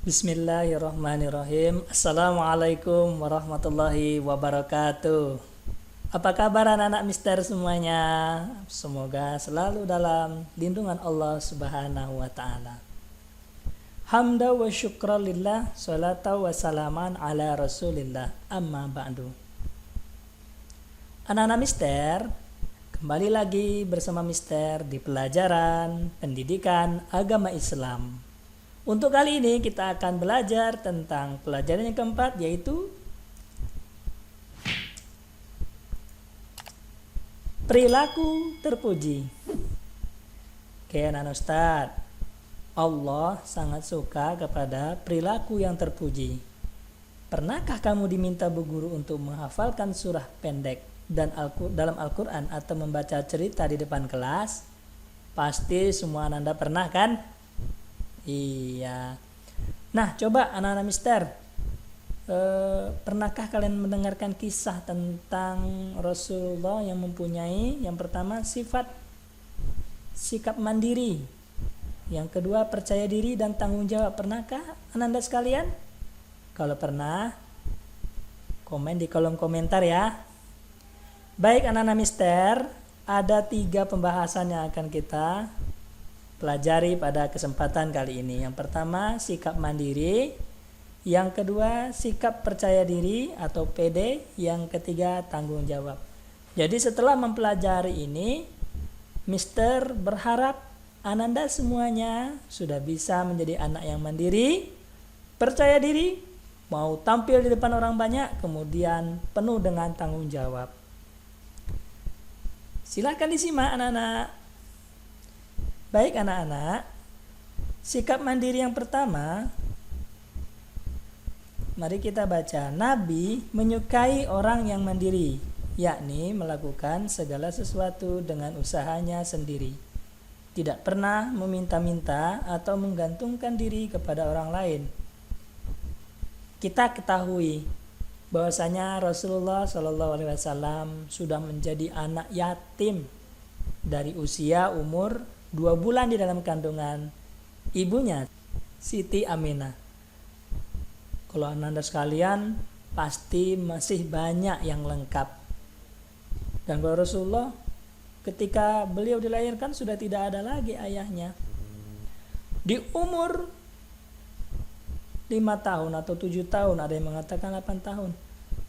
Bismillahirrahmanirrahim. Assalamualaikum warahmatullahi wabarakatuh. Apa kabar anak-anak mister semuanya? Semoga selalu dalam lindungan Allah Subhanahu wa taala. Hamda wa syukra lillah, salata wa salaman ala Rasulillah. Amma ba'du. Anak-anak mister, kembali lagi bersama mister di pelajaran pendidikan agama Islam. Untuk kali ini kita akan belajar tentang pelajaran yang keempat, yaitu perilaku terpuji. Oke anak Ustaz, Allah sangat suka kepada perilaku yang terpuji. Pernahkah kamu diminta bu guru untuk menghafalkan surah pendek dan dalam Al-Quran atau membaca cerita di depan kelas? Pasti semua Anda pernah kan? Iya. Nah, coba anak-anak mister, pernahkah kalian mendengarkan kisah tentang Rasulullah yang mempunyai yang pertama sikap mandiri, yang kedua percaya diri dan tanggung jawab? Pernahkah anak-anak sekalian? Kalau pernah, komen di kolom komentar ya. Baik anak-anak mister, ada 3 pembahasan yang akan kita pelajari pada kesempatan kali ini. Yang pertama sikap mandiri, yang kedua sikap percaya diri atau PD, yang ketiga tanggung jawab. Jadi setelah mempelajari ini, mister berharap Ananda semuanya sudah bisa menjadi anak yang mandiri, percaya diri, mau tampil di depan orang banyak, kemudian penuh dengan tanggung jawab. Silakan disimak anak-anak. Baik anak-anak, sikap mandiri yang pertama, mari kita baca. Nabi menyukai orang yang mandiri, yakni melakukan segala sesuatu dengan usahanya sendiri. Tidak pernah meminta-minta atau menggantungkan diri kepada orang lain. Kita ketahui bahwasanya Rasulullah SAW sudah menjadi anak yatim dari usia umur 2 bulan di dalam kandungan ibunya, Siti Aminah. Kalau Anda sekalian pasti masih banyak yang lengkap. Dan kalau Rasulullah ketika beliau dilahirkan sudah tidak ada lagi ayahnya. Di umur 5 tahun atau 7 tahun, ada yang mengatakan 8 tahun,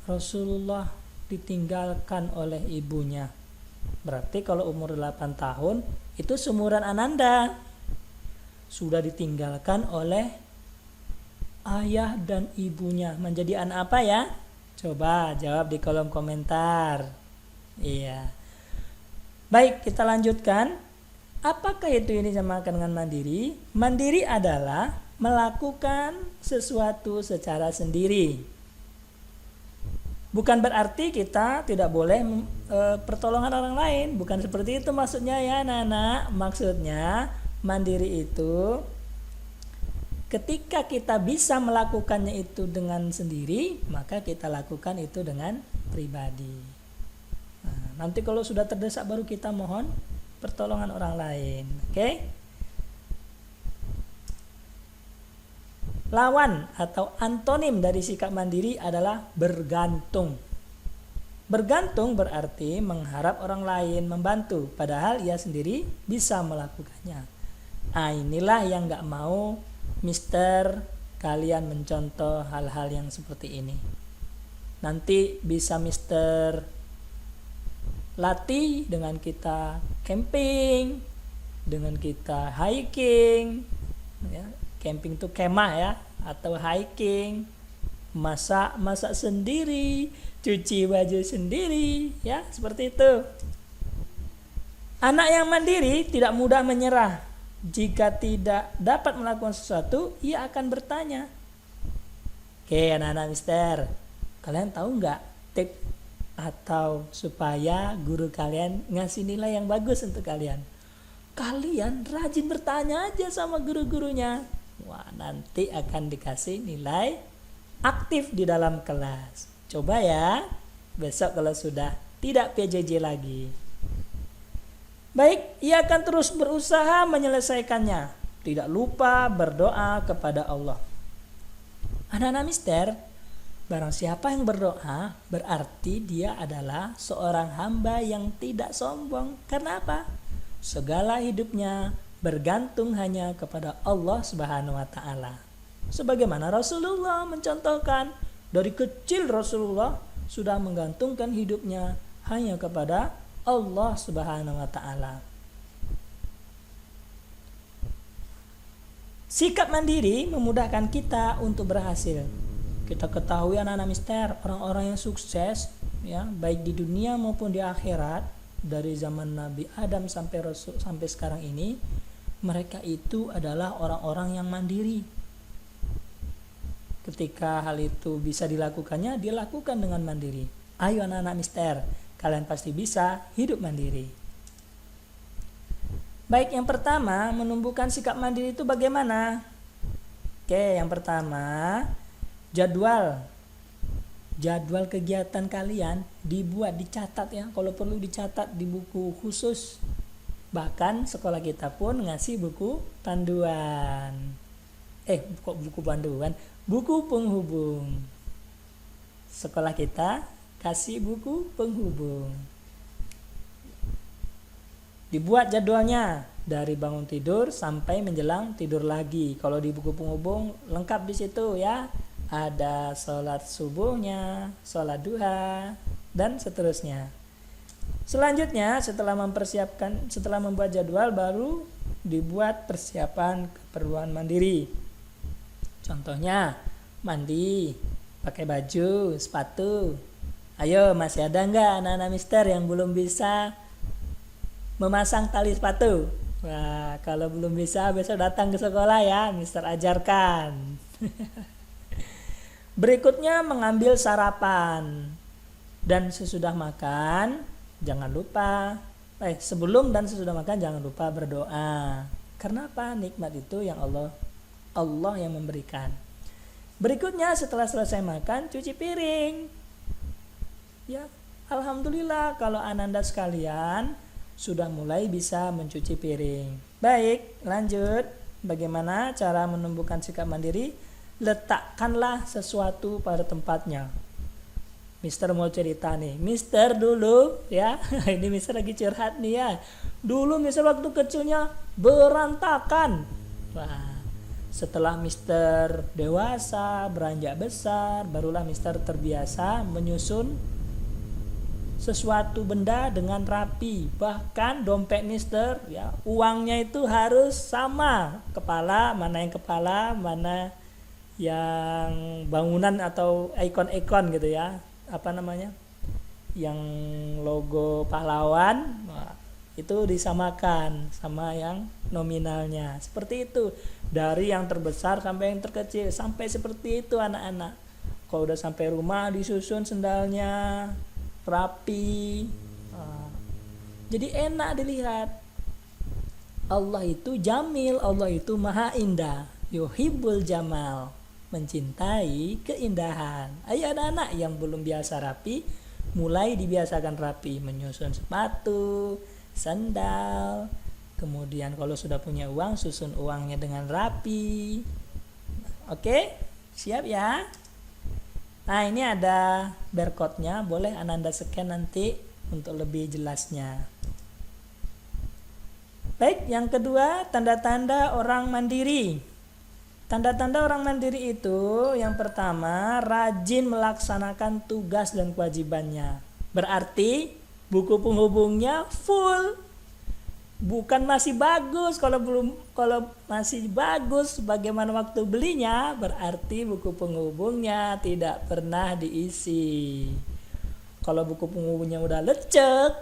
Rasulullah ditinggalkan oleh ibunya. Berarti kalau umur 8 tahun itu seumuran Ananda, sudah ditinggalkan oleh ayah dan ibunya. Menjadi anak apa ya? Coba jawab di kolom komentar. Iya. Baik, kita lanjutkan. Apakah itu ini disamakan dengan mandiri? Mandiri adalah melakukan sesuatu secara sendiri. Bukan berarti kita tidak boleh pertolongan orang lain. Bukan seperti itu maksudnya ya anak-anak. Maksudnya mandiri itu ketika kita bisa melakukannya itu dengan sendiri, maka kita lakukan itu dengan pribadi. Nah, nanti kalau sudah terdesak baru kita mohon pertolongan orang lain. Oke? Lawan atau antonim dari sikap mandiri adalah bergantung. Bergantung berarti mengharap orang lain membantu, padahal ia sendiri bisa melakukannya. Nah, inilah yang gak mau mister kalian mencontoh hal-hal yang seperti ini. Nanti bisa mister latih dengan kita camping, dengan kita hiking, ya. Camping itu kemah ya, atau hiking, masak sendiri, cuci baju sendiri, ya seperti itu. Anak yang mandiri tidak mudah menyerah. Jika tidak dapat melakukan sesuatu, ia akan bertanya. Oke anak-anak mister, kalian tahu nggak tips atau supaya guru kalian ngasih nilai yang bagus untuk kalian? Kalian rajin bertanya aja sama guru-gurunya. Wah, nanti akan dikasih nilai aktif di dalam kelas. Coba ya, besok kalau sudah tidak PJJ lagi. Baik, ia akan terus berusaha menyelesaikannya. Tidak lupa berdoa kepada Allah. Anak-anak mister, barang siapa yang berdoa, berarti dia adalah seorang hamba yang tidak sombong. Karena apa? Segala hidupnya bergantung hanya kepada Allah Subhanahu wa taala. Sebagaimana Rasulullah mencontohkan, dari kecil Rasulullah sudah menggantungkan hidupnya hanya kepada Allah Subhanahu wa taala. Sikap mandiri memudahkan kita untuk berhasil. Kita ketahui anak-anak mister, orang-orang yang sukses ya, baik di dunia maupun di akhirat, dari zaman Nabi Adam sampai sekarang ini, mereka itu adalah orang-orang yang mandiri. Ketika hal itu bisa dilakukannya, dia lakukan dengan mandiri. Ayo anak-anak mister, kalian pasti bisa hidup mandiri. Baik, yang pertama, menumbuhkan sikap mandiri itu bagaimana? Oke, yang pertama, jadwal kegiatan kalian dibuat, dicatat ya. Kalau perlu dicatat di buku khusus. Bahkan sekolah kita pun ngasih buku panduan. Kok buku panduan? Buku penghubung. Sekolah kita kasih buku penghubung. Dibuat jadwalnya dari bangun tidur sampai menjelang tidur lagi. Kalau di buku penghubung lengkap di situ ya. Ada sholat subuhnya, sholat duha, dan seterusnya. Selanjutnya setelah membuat jadwal, baru dibuat persiapan keperluan mandiri. Contohnya mandi, pakai baju, sepatu. Ayo, masih ada nggak anak-anak mister yang belum bisa memasang tali sepatu? Wah, kalau belum bisa besok datang ke sekolah ya, mister ajarkan. Berikutnya mengambil sarapan. Dan sesudah makan jangan lupa sebelum dan sesudah makan jangan lupa berdoa. Karena apa? Nikmat itu yang Allah yang memberikan. Berikutnya setelah selesai makan, cuci piring. Ya, alhamdulillah kalau ananda sekalian sudah mulai bisa mencuci piring. Baik, lanjut. Bagaimana cara menumbuhkan sikap mandiri? Letakkanlah sesuatu pada tempatnya. Mister mau cerita nih. Mister dulu ya, ini Mister lagi curhat nih ya. Dulu Mister waktu kecilnya berantakan. Wah, setelah Mister dewasa, beranjak besar, barulah Mister terbiasa menyusun sesuatu benda dengan rapi. Bahkan dompet Mister ya, uangnya itu harus sama. Mana yang bangunan atau ikon-ikon gitu ya. Apa namanya? Yang logo pahlawan, itu disamakan sama yang nominalnya. Seperti itu. Dari yang terbesar sampai yang terkecil, sampai seperti itu anak-anak. Kalau udah sampai rumah disusun sendalnya rapi, jadi enak dilihat. Allah itu jamil, Allah itu maha indah, yuhibbul jamal, mencintai keindahan. Ayo anak-anak yang belum biasa rapi, mulai dibiasakan rapi, menyusun sepatu, sandal. Kemudian kalau sudah punya uang, susun uangnya dengan rapi. Oke, siap ya? Nah, ini ada barcode-nya, boleh Ananda scan nanti untuk lebih jelasnya. Baik, yang kedua, tanda-tanda orang mandiri. Tanda-tanda orang mandiri itu, yang pertama, rajin melaksanakan tugas dan kewajibannya. Berarti buku penghubungnya full. Bukan masih bagus. Kalau masih bagus bagaimana waktu belinya, berarti buku penghubungnya tidak pernah diisi. Kalau buku penghubungnya udah lecek,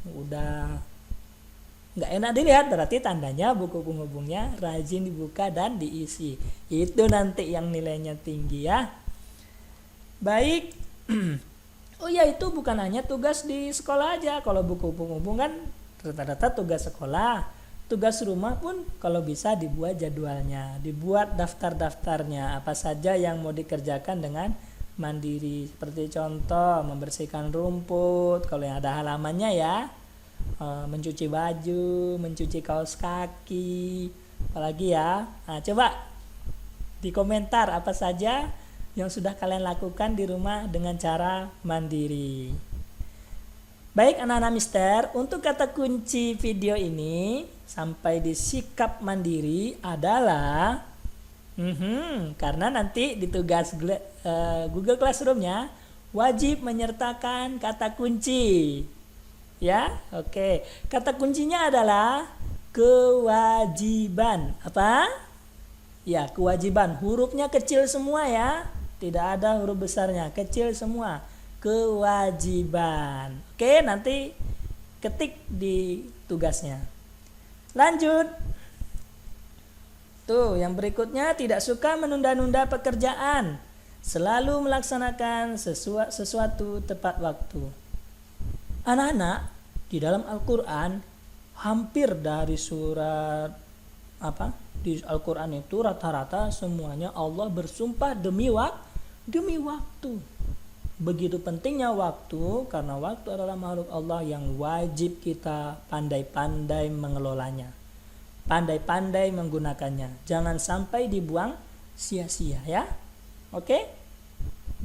udah nggak enak dilihat, berarti tandanya buku penghubungnya rajin dibuka dan diisi. Itu nanti yang nilainya tinggi ya. Baik. Oh ya, itu bukan hanya tugas di sekolah aja. Kalau buku penghubung kan rata-rata tugas sekolah, tugas rumah pun kalau bisa dibuat jadwalnya, dibuat daftar-daftarnya, apa saja yang mau dikerjakan dengan mandiri. Seperti contoh membersihkan rumput kalau yang ada halamannya ya, mencuci baju, mencuci kaos kaki, apalagi ya. Nah, coba Di komentar apa saja yang sudah kalian lakukan di rumah dengan cara mandiri. Baik anak-anak mister, untuk kata kunci video ini sampai di sikap mandiri adalah karena nanti di tugas Google Classroom-nya wajib menyertakan kata kunci. Ya, oke. Kata kuncinya adalah kewajiban. Apa? Ya, kewajiban. Hurufnya kecil semua ya. Tidak ada huruf besarnya, kecil semua. Kewajiban. Oke, nanti ketik di tugasnya. Lanjut. Tuh, yang berikutnya tidak suka menunda-nunda pekerjaan. Selalu melaksanakan sesuatu tepat waktu. Anak-anak, di dalam Al-Quran hampir dari surat di Al-Quran itu rata-rata semuanya Allah bersumpah demi waktu. Begitu pentingnya waktu, karena waktu adalah makhluk Allah yang wajib kita pandai-pandai mengelolanya, pandai-pandai menggunakannya. Jangan sampai dibuang sia-sia ya. Oke?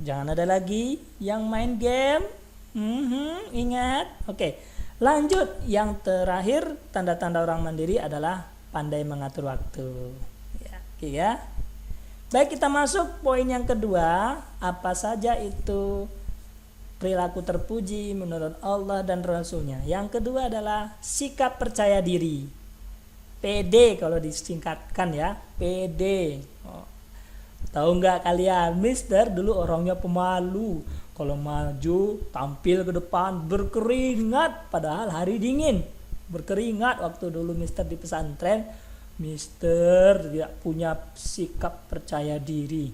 Jangan ada lagi yang main game. Ingat. Oke. Lanjut, yang terakhir tanda-tanda orang mandiri adalah pandai mengatur waktu. Ya, oke ya. Baik, kita masuk poin yang kedua. Apa saja itu perilaku terpuji menurut Allah dan Rasulnya? Yang kedua adalah sikap percaya diri. PD kalau disingkatkan ya, PD. Tahu nggak kalian, Mister dulu orangnya pemalu. Kalau maju tampil ke depan berkeringat, padahal hari dingin. Berkeringat waktu dulu Mister di pesantren. Mister tidak punya sikap percaya diri.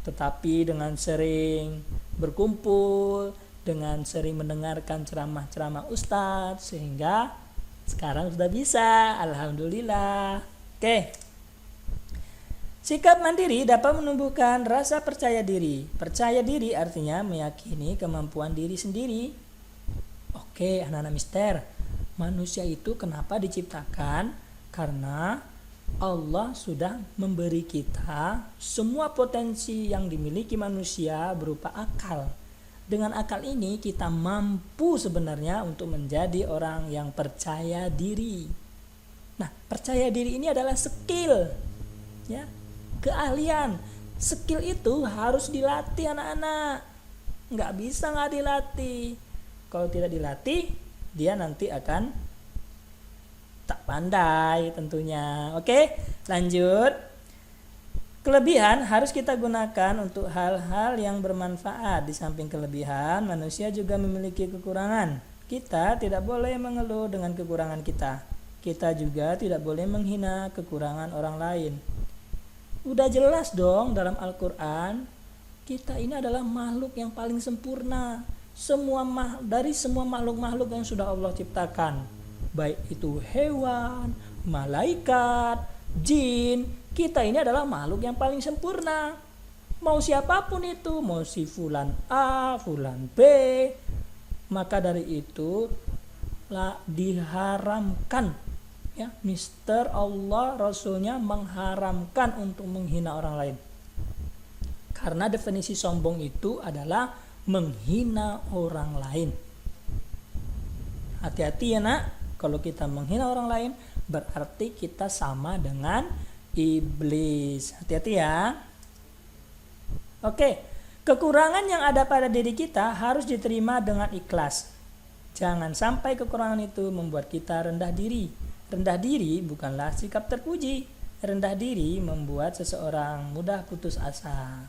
Tetapi dengan sering berkumpul, dengan sering mendengarkan ceramah-ceramah ustadz, sehingga sekarang sudah bisa. Alhamdulillah. Oke. Sikap mandiri dapat menumbuhkan rasa percaya diri. Percaya diri artinya meyakini kemampuan diri sendiri. Oke, anak-anak mister, manusia itu kenapa diciptakan? Karena Allah sudah memberi kita semua potensi yang dimiliki manusia berupa akal. Dengan akal ini kita mampu sebenarnya untuk menjadi orang yang percaya diri. Nah, percaya diri ini adalah skill, ya. Keahlian. Skill itu harus dilatih anak-anak. Nggak bisa nggak dilatih. Kalau tidak dilatih, dia nanti akan tak pandai tentunya. Oke, lanjut. Kelebihan harus kita gunakan untuk hal-hal yang bermanfaat. Di samping kelebihan, manusia juga memiliki kekurangan. Kita tidak boleh mengeluh dengan kekurangan kita. Kita juga tidak boleh menghina kekurangan orang lain. Udah jelas dong dalam Al-Quran, kita ini adalah makhluk yang paling sempurna. Dari semua makhluk-makhluk yang sudah Allah ciptakan, baik itu hewan, malaikat, jin, kita ini adalah makhluk yang paling sempurna. Mau siapapun itu, mau si fulan A, fulan B, maka dari itu diharamkan. Ya, Mister Allah Rasulnya mengharamkan untuk menghina orang lain. Karena definisi sombong itu adalah menghina orang lain. Hati-hati ya nak, kalau kita menghina orang lain berarti kita sama dengan iblis. Hati-hati ya. Oke, kekurangan yang ada pada diri kita harus diterima dengan ikhlas. Jangan sampai kekurangan itu membuat kita rendah diri. Rendah diri bukanlah sikap terpuji. Rendah diri membuat seseorang mudah putus asa.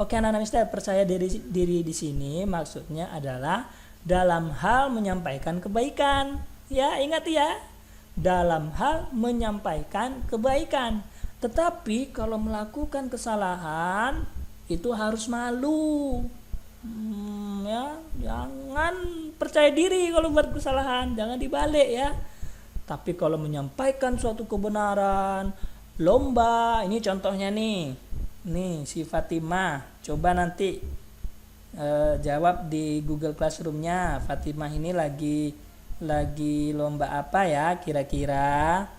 Oke anak-anak mister, percaya diri di sini maksudnya adalah dalam hal menyampaikan kebaikan. Ya, ingat ya. Dalam hal menyampaikan kebaikan. Tetapi kalau melakukan kesalahan itu harus malu. Ya, jangan percaya diri kalau buat kesalahan, jangan dibalik ya. Tapi kalau menyampaikan suatu kebenaran, lomba, ini contohnya nih si Fatimah, coba nanti jawab di Google Classroom-nya. Fatimah ini lagi lomba apa ya kira-kira?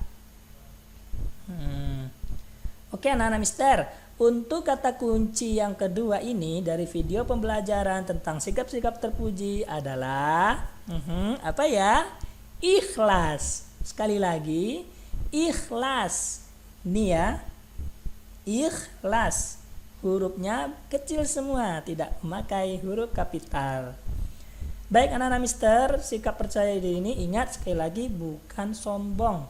Oke anak-anak mister, untuk kata kunci yang kedua ini dari video pembelajaran tentang sikap-sikap terpuji adalah apa ya? Ikhlas. Sekali lagi, ikhlas. Nih ya, ikhlas. Hurufnya kecil semua, tidak memakai huruf kapital. Baik anak-anak mister, sikap percaya diri ini ingat sekali lagi bukan sombong,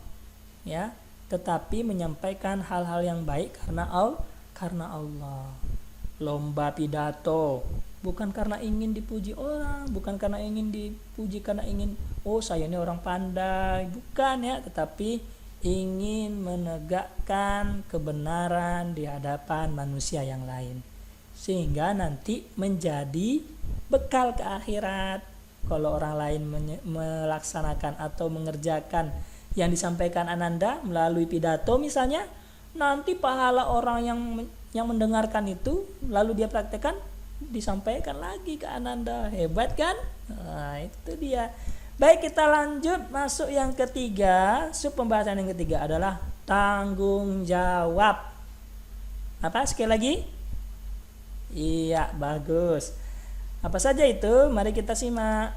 ya, tetapi menyampaikan hal-hal yang baik karena Allah. Lomba pidato bukan karena ingin dipuji orang, bukan karena ingin dipuji karena ingin saya ini orang pandai, bukan ya, tetapi ingin menegakkan kebenaran di hadapan manusia yang lain sehingga nanti menjadi bekal ke akhirat. Kalau orang lain melaksanakan atau mengerjakan yang disampaikan Ananda melalui pidato misalnya, nanti pahala orang yang mendengarkan itu lalu dia praktekkan disampaikan lagi ke Ananda. Hebat kan? Nah, itu dia. Baik, kita lanjut masuk yang ketiga. Sub pembahasan yang ketiga adalah tanggung jawab. Apa sekali lagi? Iya, bagus. Apa saja itu? Mari kita simak.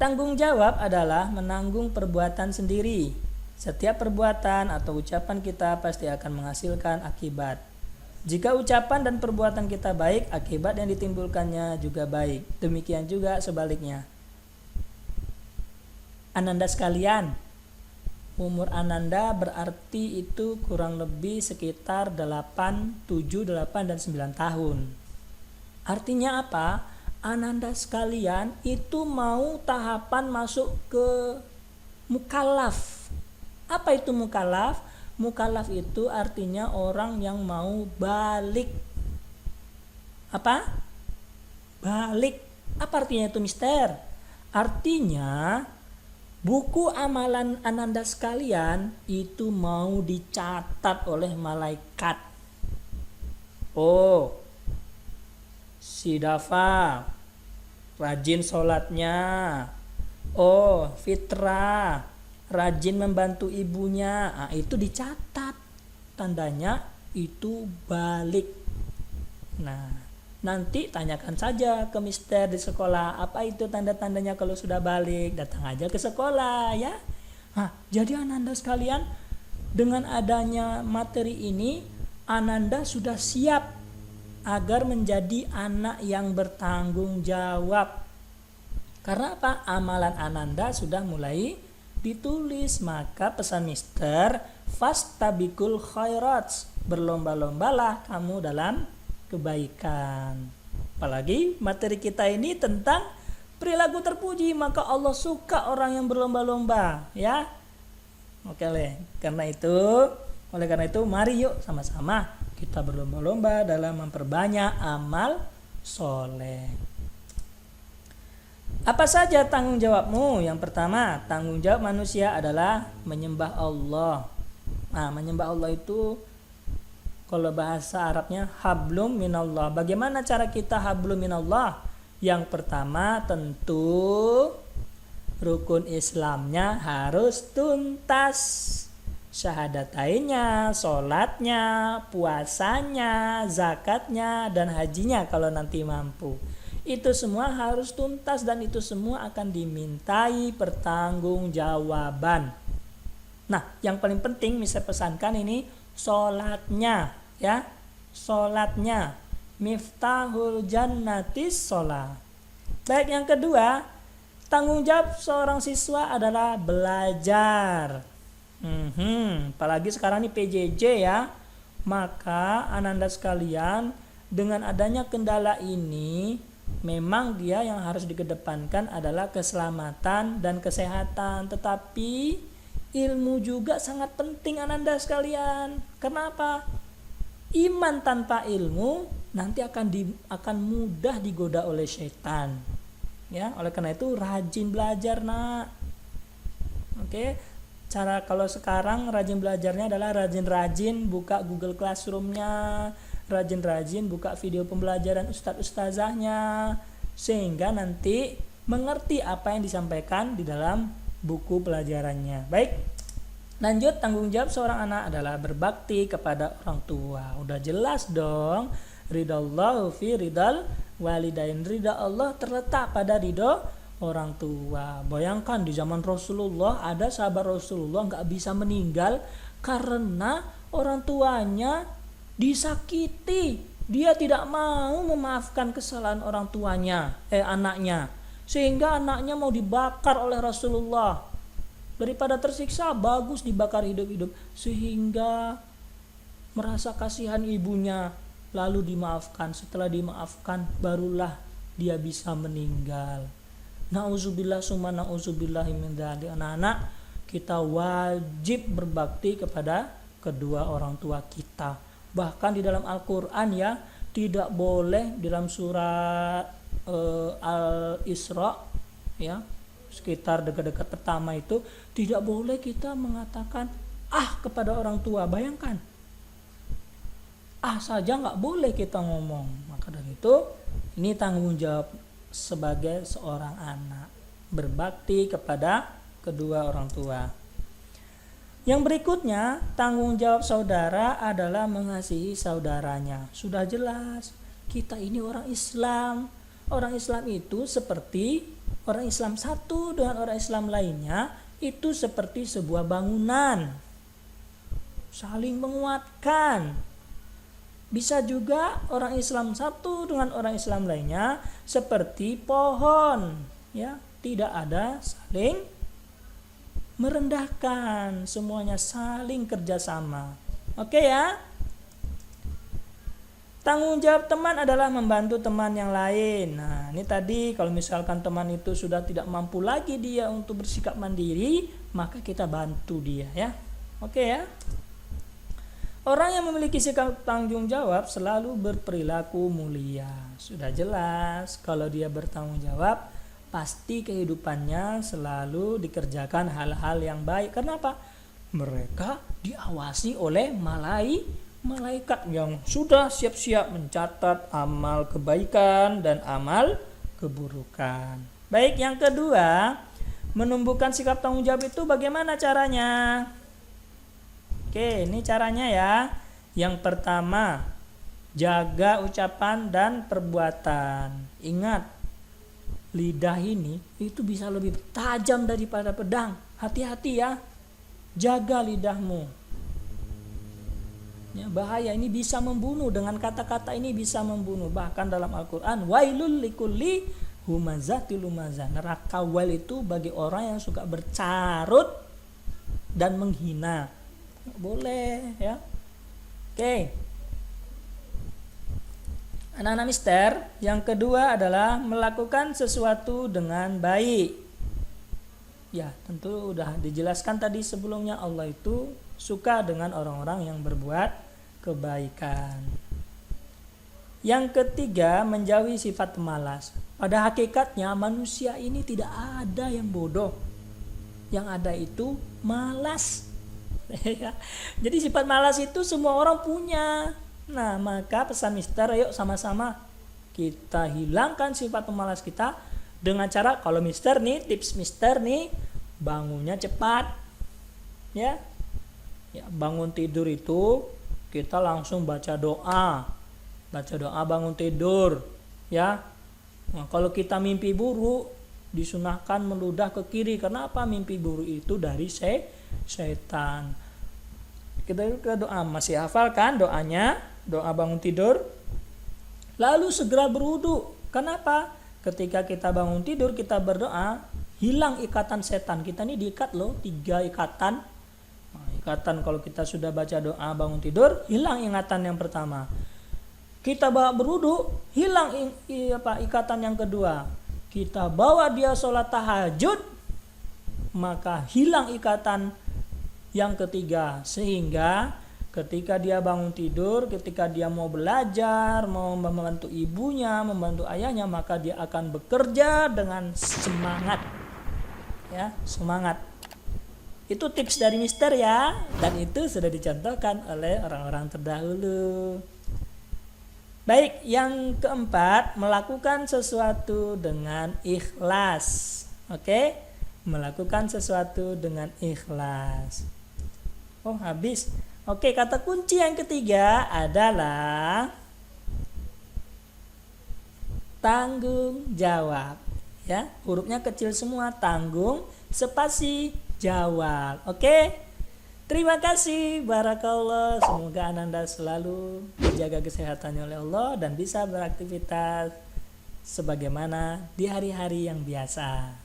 Tanggung jawab adalah menanggung perbuatan sendiri. Setiap perbuatan atau ucapan kita pasti akan menghasilkan akibat. Jika ucapan dan perbuatan kita baik, akibat yang ditimbulkannya juga baik. Demikian juga sebaliknya. Ananda sekalian, umur Ananda berarti itu kurang lebih sekitar 8, 7, 8, dan 9 tahun. Artinya apa? Ananda sekalian itu mau tahapan masuk ke mukallaf. Apa itu mukallaf? Mukallaf itu artinya orang yang mau balik. Apa? Balik. Apa artinya itu, mister? Artinya buku amalan Ananda sekalian itu mau dicatat oleh malaikat. Si Dafa rajin sholatnya. Fitra rajin membantu ibunya. Nah, itu dicatat. Tandanya itu balik. Nah, nanti tanyakan saja ke mister di sekolah, apa itu tanda-tandanya kalau sudah balik. Datang aja ke sekolah ya. Nah, jadi Ananda sekalian, dengan adanya materi ini Ananda sudah siap agar menjadi anak yang bertanggung jawab. Karena apa? Amalan Ananda sudah mulai ditulis. Maka pesan mister, fastabikul khairat, berlomba-lombalah kamu dalam kebaikan. Apalagi materi kita ini tentang perilaku terpuji, maka Allah suka orang yang berlomba-lomba, ya. Oleh karena itu mari yuk sama-sama kita berlomba-lomba dalam memperbanyak amal soleh. Apa saja tanggung jawabmu? Yang pertama, tanggung jawab manusia adalah menyembah Allah. Nah, menyembah Allah itu kalau bahasa Arabnya hablum minallah. Bagaimana cara kita hablum minallah? Yang pertama tentu rukun Islamnya harus tuntas. Syahadatainnya, sholatnya, puasanya, zakatnya, dan hajinya kalau nanti mampu. Itu semua harus tuntas dan itu semua akan dimintai pertanggungjawaban. Nah, yang paling penting bisa pesankan ini sholatnya, ya. Sholatnya miftahul jannatis sholat. Baik, yang kedua, tanggung jawab seorang siswa adalah belajar. Apalagi sekarang ini PJJ ya. Maka Ananda sekalian, dengan adanya kendala ini, memang dia yang harus dikedepankan adalah keselamatan dan kesehatan. Tetapi ilmu juga sangat penting Ananda sekalian. Kenapa? Iman tanpa ilmu nanti akan mudah digoda oleh syaitan. Ya, oleh karena itu rajin belajar, nak. Oke. Cara kalau sekarang rajin belajarnya adalah rajin-rajin buka Google Classroom-nya, rajin-rajin buka video pembelajaran ustadz-ustazahnya, sehingga nanti mengerti apa yang disampaikan di dalam buku pelajarannya. Baik. Lanjut, tanggung jawab seorang anak adalah berbakti kepada orang tua. Udah jelas dong. Ridallahu fi ridal walidain. Ridha Allah terletak pada ridho orang tua. Bayangkan di zaman Rasulullah ada sahabat Rasulullah nggak bisa meninggal karena orang tuanya disakiti. Dia tidak mau memaafkan kesalahan orang tuanya, anaknya. Sehingga anaknya mau dibakar oleh Rasulullah. Daripada tersiksa, bagus dibakar hidup-hidup. Sehingga merasa kasihan ibunya, lalu dimaafkan. Setelah dimaafkan, barulah dia bisa meninggal. Na'udzubillah summa na'udzubillah min dzalik. Anak-anak, kita wajib berbakti kepada kedua orang tua kita. Bahkan di dalam Al-Quran ya, tidak boleh dalam surat Al-Isra ya, sekitar dekat-dekat pertama itu, tidak boleh kita mengatakan kepada orang tua. Bayangkan, saja nggak boleh kita ngomong. Maka dari itu, ini tanggung jawab sebagai seorang anak, berbakti kepada kedua orang tua. Yang berikutnya, tanggung jawab saudara adalah mengasihi saudaranya. Sudah jelas, kita ini orang Islam. Orang Islam itu seperti orang Islam satu dengan orang Islam lainnya, itu seperti sebuah bangunan. Saling menguatkan. Bisa juga orang Islam satu dengan orang Islam lainnya seperti pohon, ya, tidak ada saling merendahkan, semuanya saling kerjasama. Oke ya. Tanggung jawab teman adalah membantu teman yang lain. Nah, ini tadi kalau misalkan teman itu sudah tidak mampu lagi dia untuk bersikap mandiri, maka kita bantu dia ya. Oke ya. Orang yang memiliki sikap tanggung jawab selalu berperilaku mulia. Sudah jelas, kalau dia bertanggung jawab, pasti kehidupannya selalu dikerjakan hal-hal yang baik. Kenapa? Mereka diawasi oleh malaikat yang sudah siap-siap mencatat amal kebaikan dan amal keburukan. Baik, yang kedua, menumbuhkan sikap tanggung jawab itu bagaimana caranya? Oke, ini caranya ya. Yang pertama, jaga ucapan dan perbuatan. Ingat, lidah ini itu bisa lebih tajam daripada pedang. Hati-hati ya, jaga lidahmu. Ya, bahaya, ini bisa membunuh. Dengan kata-kata ini bisa membunuh. Bahkan dalam Al-Quran, wailul likulli humazatil lumazah. Neraka wail itu bagi orang yang suka bercarut dan menghina. Boleh ya. Oke. Anak-anak mister, yang kedua adalah melakukan sesuatu dengan baik. Ya, tentu udah dijelaskan tadi sebelumnya, Allah itu suka dengan orang-orang yang berbuat kebaikan. Yang ketiga, menjauhi sifat malas. Pada hakikatnya manusia ini tidak ada yang bodoh. Yang ada itu malas. Jadi sifat malas itu semua orang punya. Nah, maka pesan mister, yuk sama-sama kita hilangkan sifat pemalas kita dengan cara, kalau mister nih, tips mister nih, bangunnya cepat. Ya, bangun tidur itu kita langsung baca doa bangun tidur. Ya, nah, kalau kita mimpi buruk, disunahkan meludah ke kiri. Kenapa? Mimpi buruk itu dari setan. Kita ke doa, masih hafal kan doanya? Doa bangun tidur, lalu segera berwudu. Kenapa? Ketika kita bangun tidur, kita berdoa, hilang ikatan setan. Kita ini diikat loh, 3 ikatan. Nah, ikatan kalau kita sudah baca doa bangun tidur, hilang ingatan yang pertama. Kita bawa berwudu, hilang ikatan yang kedua. Kita bawa dia sholat tahajud, maka hilang ikatan yang ketiga. Sehingga ketika dia bangun tidur, ketika dia mau belajar, mau membantu ibunya, membantu ayahnya, maka dia akan bekerja dengan semangat. Ya, semangat. Itu tips dari mister ya, dan itu sudah dicontohkan oleh orang-orang terdahulu. Baik, yang keempat, melakukan sesuatu dengan ikhlas. Oke? Melakukan sesuatu dengan ikhlas. Oh, habis. Oke, kata kunci yang ketiga adalah tanggung jawab. Ya, hurufnya kecil semua, tanggung spasi jawab. Oke. Terima kasih, barakallah. Semoga Ananda selalu dijaga kesehatannya oleh Allah dan bisa beraktivitas sebagaimana di hari-hari yang biasa.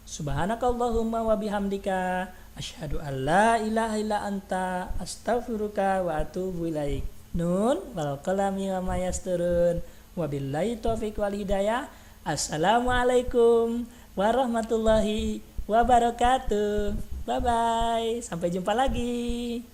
Subhanakallahumma wa bihamdika asyhadu an la ilaha illa anta astaghfiruka wa atubu ilaik. Nun wal qalami wa ma yasturun. Wabillahi taufiq wal hidayah. Assalamualaikum warahmatullahi wabarakatuh. Bye bye. Sampai jumpa lagi.